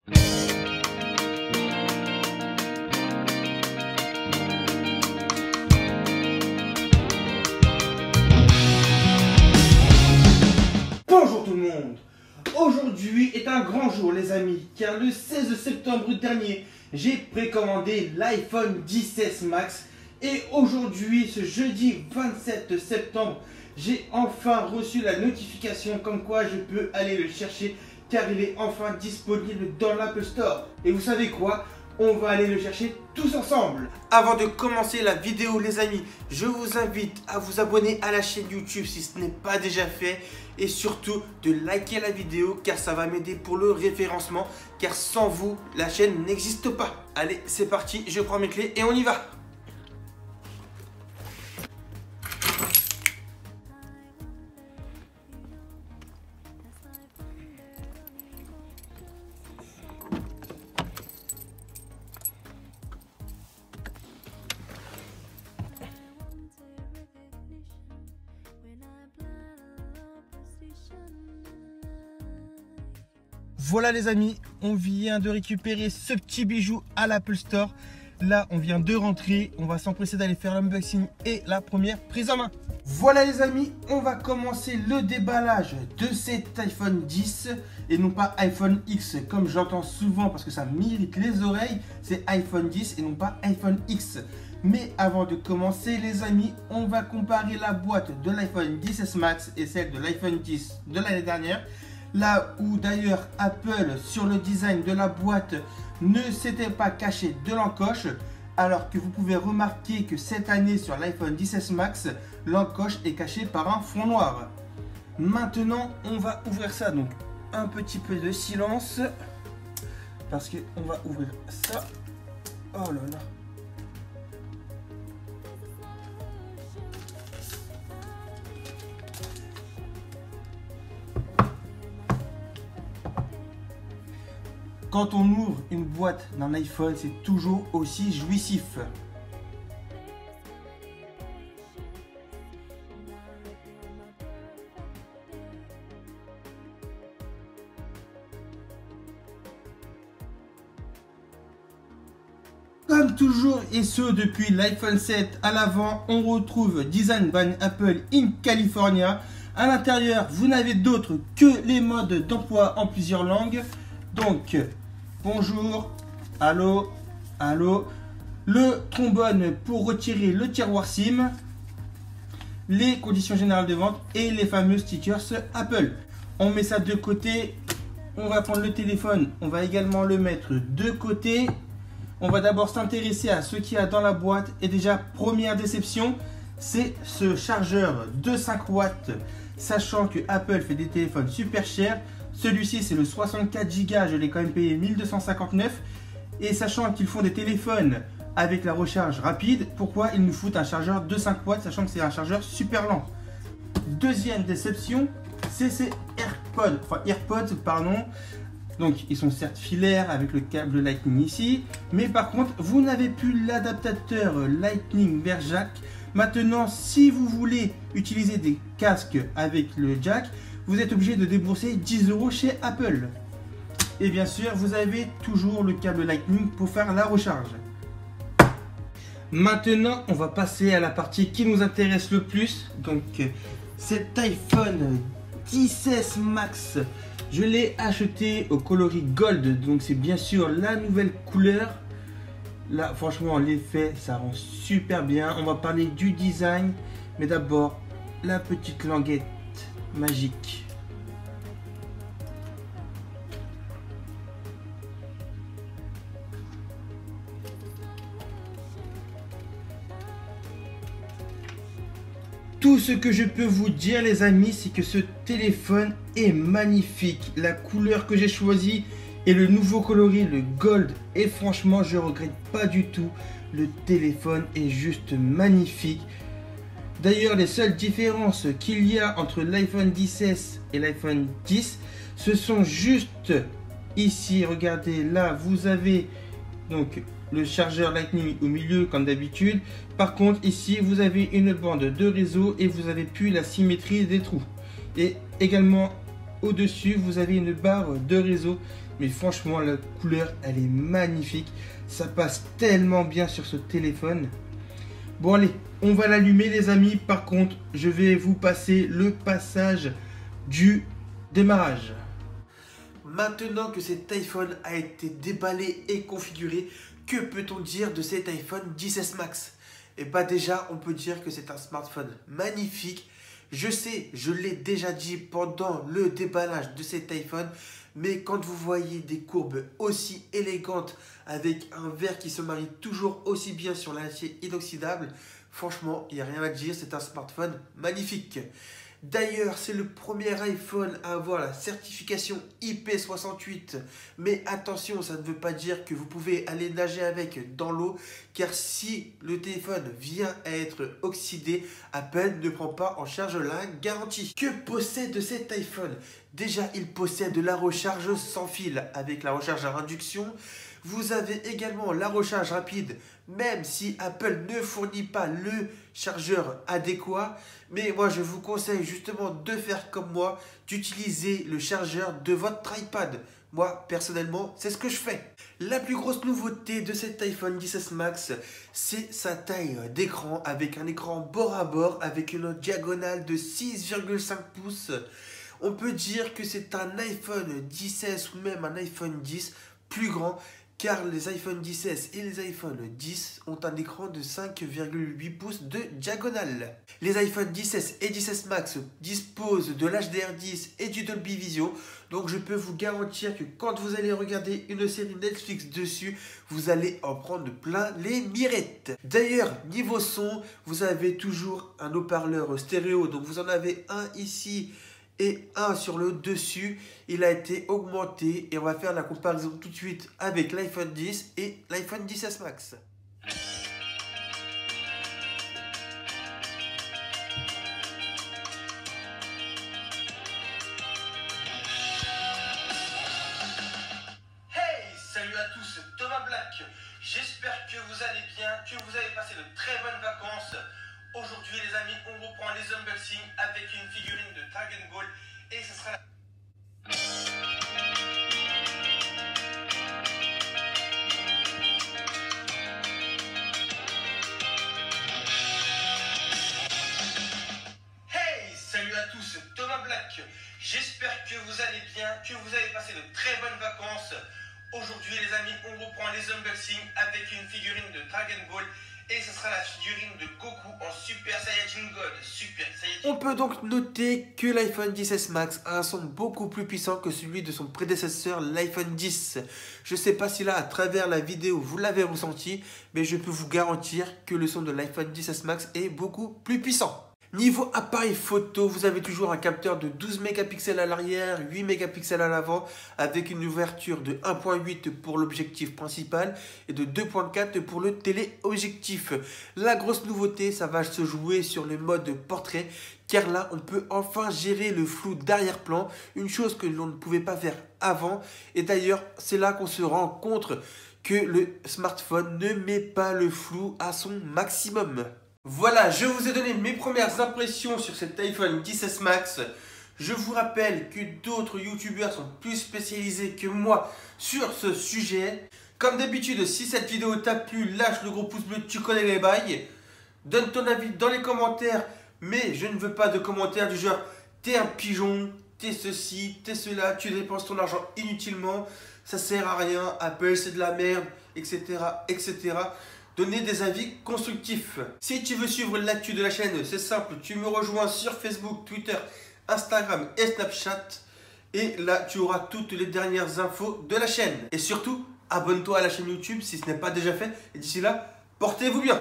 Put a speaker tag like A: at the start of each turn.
A: Bonjour tout le monde. Aujourd'hui est un grand jour les amis, car le 16 septembre dernier, j'ai précommandé l'iPhone XS Max et aujourd'hui, ce jeudi 27 septembre, j'ai enfin reçu la notification comme quoi je peux aller le chercher car il est enfin disponible dans l'Apple Store. Et vous savez quoi? On va aller le chercher tous ensemble. Avant de commencer la vidéo les amis, je vous invite à vous abonner à la chaîne YouTube si ce n'est pas déjà fait. Et surtout de liker la vidéo car ça va m'aider pour le référencement. Car sans vous, la chaîne n'existe pas. Allez, c'est parti, je prends mes clés et on y va. Voilà les amis, on vient de récupérer ce petit bijou à l'Apple Store. Là, on vient de rentrer, on va s'empresser d'aller faire l'unboxing et la première prise en main. Voilà les amis, on va commencer le déballage de cet iPhone 10 et non pas iPhone X comme j'entends souvent parce que ça m'irrite les oreilles. C'est iPhone 10 et non pas iPhone X. Mais avant de commencer les amis, on va comparer la boîte de l'iPhone XS Max et celle de l'iPhone 10 de l'année dernière. Là où d'ailleurs Apple sur le design de la boîte ne s'était pas caché de l'encoche, alors que vous pouvez remarquer que cette année sur l'iPhone XS Max, l'encoche est cachée par un fond noir. Maintenant on va ouvrir ça, donc un petit peu de silence parce qu'on va ouvrir ça. Oh là là. Quand on ouvre une boîte d'un iPhone, c'est toujours aussi jouissif. Comme toujours et ce depuis l'iPhone 7 à l'avant, on retrouve Design by Apple in California. À l'intérieur, vous n'avez d'autre que les modes d'emploi en plusieurs langues. Donc, bonjour, allô, allô, le trombone pour retirer le tiroir SIM, les conditions générales de vente et les fameux stickers Apple. On met ça de côté, on va prendre le téléphone, on va également le mettre de côté. On va d'abord s'intéresser à ce qu'il y a dans la boîte et déjà première déception, c'est ce chargeur de 5 watts, sachant que Apple fait des téléphones super chers. Celui-ci c'est le 64 Go, je l'ai quand même payé 1259. Et sachant qu'ils font des téléphones avec la recharge rapide, pourquoi ils nous foutent un chargeur de 5 watts sachant que c'est un chargeur super lent? Deuxième déception, c'est ces AirPods, pardon. Donc ils sont certes filaires avec le câble Lightning ici, mais par contre vous n'avez plus l'adaptateur Lightning vers jack. Maintenant si vous voulez utiliser des casques avec le jack, vous êtes obligé de débourser 10 € chez Apple. Et bien sûr, vous avez toujours le câble Lightning pour faire la recharge. Maintenant, on va passer à la partie qui nous intéresse le plus. Donc, cet iPhone XS Max, je l'ai acheté au coloris Gold. Donc, c'est bien sûr la nouvelle couleur. Là, franchement, l'effet, ça rend super bien. On va parler du design. Mais d'abord, la petite languette magique. Tout ce que je peux vous dire les amis, c'est que ce téléphone est magnifique. La couleur que j'ai choisie et le nouveau coloris, le gold, et franchement je regrette pas du tout. Le téléphone est juste magnifique. D'ailleurs, les seules différences qu'il y a entre l'iPhone XS et l'iPhone 10, ce sont juste ici, regardez, là, vous avez donc le chargeur Lightning au milieu comme d'habitude. Par contre, ici, vous avez une bande de réseau et vous avez plus la symétrie des trous. Et également, au-dessus, vous avez une barre de réseau Mais franchement, la couleur, elle est magnifique. Ça passe tellement bien sur ce téléphone. Bon allez, on va l'allumer les amis. Par contre, je vais vous passer le passage du démarrage. Maintenant que cet iPhone a été déballé et configuré, que peut-on dire de cet iPhone XS Max? Et bah déjà, on peut dire que c'est un smartphone magnifique. Je sais, je l'ai déjà dit pendant le déballage de cet iPhone, mais quand vous voyez des courbes aussi élégantes avec un verre qui se marie toujours aussi bien sur l'acier inoxydable, franchement, il n'y a rien à dire, c'est un smartphone magnifique. D'ailleurs, c'est le premier iPhone à avoir la certification IP68. Mais attention, ça ne veut pas dire que vous pouvez aller nager avec dans l'eau, car si le téléphone vient à être oxydé, Apple ne prend pas en charge la garantie. Que possède cet iPhone? Déjà, il possède la recharge sans fil avec la recharge à induction. Vous avez également la recharge rapide, même si Apple ne fournit pas le chargeur adéquat. Mais moi, je vous conseille justement de faire comme moi, d'utiliser le chargeur de votre iPad. Moi, personnellement, c'est ce que je fais. La plus grosse nouveauté de cet iPhone XS Max, c'est sa taille d'écran, avec un écran bord à bord, avec une diagonale de 6,5 pouces. On peut dire que c'est un iPhone XS ou même un iPhone X plus grand, car les iPhone XS et les iPhone X ont un écran de 5,8 pouces de diagonale. Les iPhone XS et XS Max disposent de l'HDR10 et du Dolby Vision, donc je peux vous garantir que quand vous allez regarder une série Netflix dessus, vous allez en prendre plein les mirettes. D'ailleurs, niveau son, vous avez toujours un haut-parleur stéréo, donc vous en avez un ici et un sur le dessus. Il a été augmenté et on va faire la comparaison tout de suite avec l'iPhone X et l'iPhone XS Max. Hey, salut à tous, Thomas Black. J'espère que vous allez bien, que vous avez passé de très bonnes vacances. Aujourd'hui les amis, on reprend les unboxings avec une figurine de Dragon Ball et ce sera la... Hey, salut à tous, Thomas Black. J'espère que vous allez bien, que vous avez passé de très bonnes vacances. Aujourd'hui les amis, on reprend les unboxings avec une figurine de Dragon Ball. Et ce sera la figurine de Goku en Super Saiyajin God. Super Saiyajin. On peut donc noter que l'iPhone XS Max a un son beaucoup plus puissant que celui de son prédécesseur, l'iPhone X. Je ne sais pas si là, à travers la vidéo, vous l'avez ressenti, mais je peux vous garantir que le son de l'iPhone XS Max est beaucoup plus puissant. Niveau appareil photo, vous avez toujours un capteur de 12 mégapixels à l'arrière, 8 mégapixels à l'avant, avec une ouverture de 1.8 pour l'objectif principal et de 2.4 pour le téléobjectif. La grosse nouveauté, ça va se jouer sur le mode portrait, car là, on peut enfin gérer le flou d'arrière-plan, une chose que l'on ne pouvait pas faire avant. Et d'ailleurs, c'est là qu'on se rend compte que le smartphone ne met pas le flou à son maximum. Voilà, je vous ai donné mes premières impressions sur cet iPhone XS Max. Je vous rappelle que d'autres youtubeurs sont plus spécialisés que moi sur ce sujet. Comme d'habitude, si cette vidéo t'a plu, lâche le gros pouce bleu, tu connais les bails. Donne ton avis dans les commentaires, mais je ne veux pas de commentaires du genre t'es un pigeon, t'es ceci, t'es cela, tu dépenses ton argent inutilement, ça sert à rien, Apple c'est de la merde, etc. etc. Donner des avis constructifs. Si tu veux suivre l'actu de la chaîne, c'est simple, tu me rejoins sur Facebook, Twitter, Instagram et Snapchat. Et là, tu auras toutes les dernières infos de la chaîne. Et surtout, abonne-toi à la chaîne YouTube si ce n'est pas déjà fait. Et d'ici là, portez-vous bien.